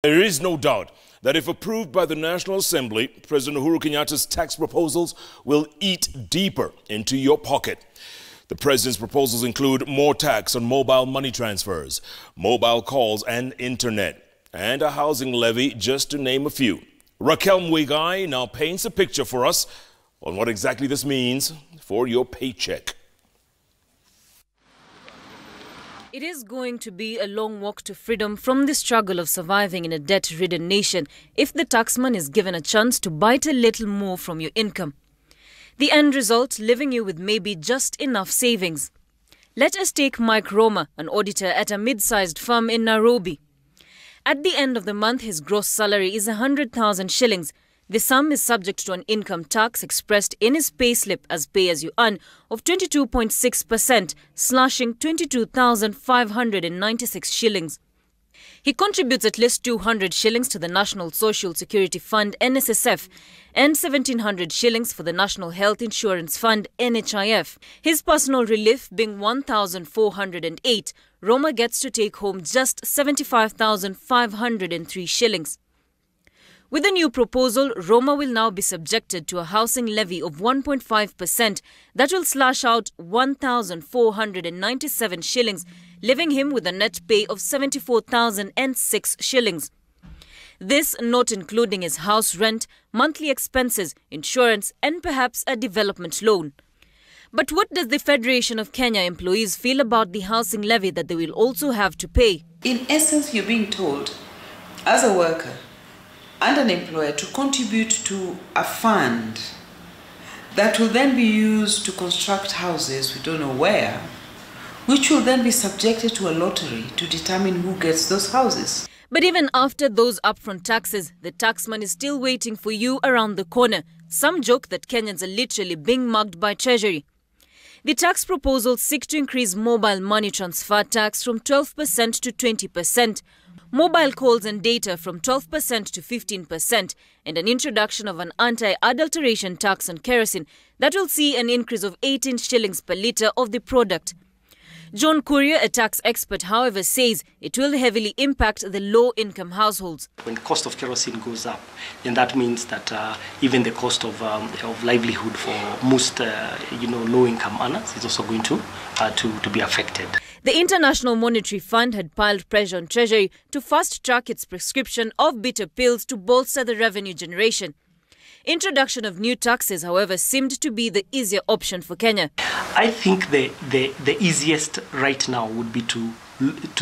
There is no doubt that if approved by the National Assembly, President Uhuru Kenyatta's tax proposals will eat deeper into your pocket. The president's proposals include more tax on mobile money transfers, mobile calls and internet, and a housing levy, just to name a few. Raquel Muigai now paints a picture for us on what exactly this means for your paycheck. It is going to be a long walk to freedom from the struggle of surviving in a debt-ridden nation if the taxman is given a chance to bite a little more from your income. The end result, leaving you with maybe just enough savings. Let us take Mike Roma, an auditor at a mid-sized firm in Nairobi. At the end of the month, his gross salary is 100,000 shillings. The sum is subject to an income tax expressed in his payslip as pay-as-you-earn of 22.6%, slashing 22,596 shillings. He contributes at least 200 shillings to the National Social Security Fund (NSSF) and 1,700 shillings for the National Health Insurance Fund (NHIF). His personal relief being 1,408, Roma gets to take home just 75,503 shillings. With the new proposal, Roma will now be subjected to a housing levy of 1.5% that will slash out 1,497 shillings, leaving him with a net pay of 74,006 shillings. This not including his house rent, monthly expenses, insurance and perhaps a development loan. But what does the Federation of Kenya employees feel about the housing levy that they will also have to pay? In essence, you're being told, as a worker and an employer, to contribute to a fund that will then be used to construct houses, we don't know where, which will then be subjected to a lottery to determine who gets those houses. But even after those upfront taxes, the taxman is still waiting for you around the corner. Some joke that Kenyans are literally being mugged by Treasury. The tax proposals seek to increase mobile money transfer tax from 12% to 20%, mobile calls and data from 12% to 15%, and an introduction of an anti-adulteration tax on kerosene that will see an increase of 18 shillings per litre of the product. John Courier, a tax expert, however, says it will heavily impact the low-income households. When the cost of kerosene goes up, then that means that even the cost of livelihood for most low-income earners is also going to be affected. The International Monetary Fund had piled pressure on Treasury to fast-track its prescription of bitter pills to bolster the revenue generation. Introduction of new taxes, however, seemed to be the easier option for Kenya. I think the easiest right now would be to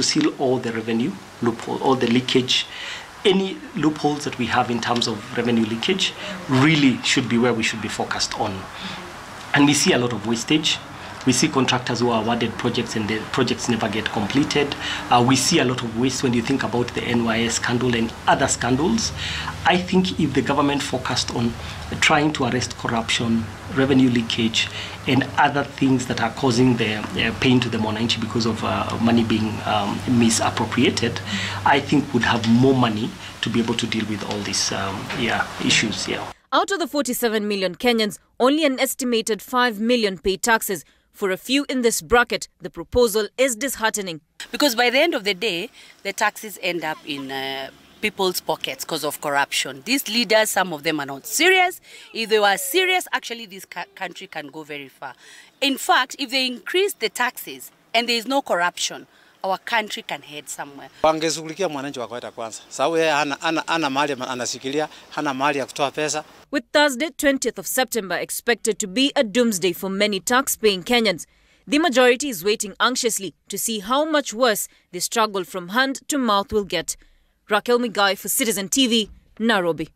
seal all the revenue loophole, all the leakage. Any loopholes that we have in terms of revenue leakage really should be where we should be focused on. And we see a lot of wastage. We see contractors who are awarded projects and the projects never get completed. We see a lot of waste when you think about the NYS scandal and other scandals. I think if the government focused on trying to arrest corruption, revenue leakage, and other things that are causing the pain to the mwananchi because of money being misappropriated, I think would have more money to be able to deal with all these issues. Yeah. Out of the 47 million Kenyans, only an estimated 5 million pay taxes. For a few in this bracket, the proposal is disheartening. Because by the end of the day, the taxes end up in people's pockets because of corruption. These leaders, some of them are not serious. If they were serious, actually this country can go very far. In fact, if they increase the taxes and there is no corruption, our country can head somewhere. With Thursday, 20th of September expected to be a doomsday for many tax-paying Kenyans, the majority is waiting anxiously to see how much worse the struggle from hand to mouth will get. Raquel Muigai for Citizen TV, Nairobi.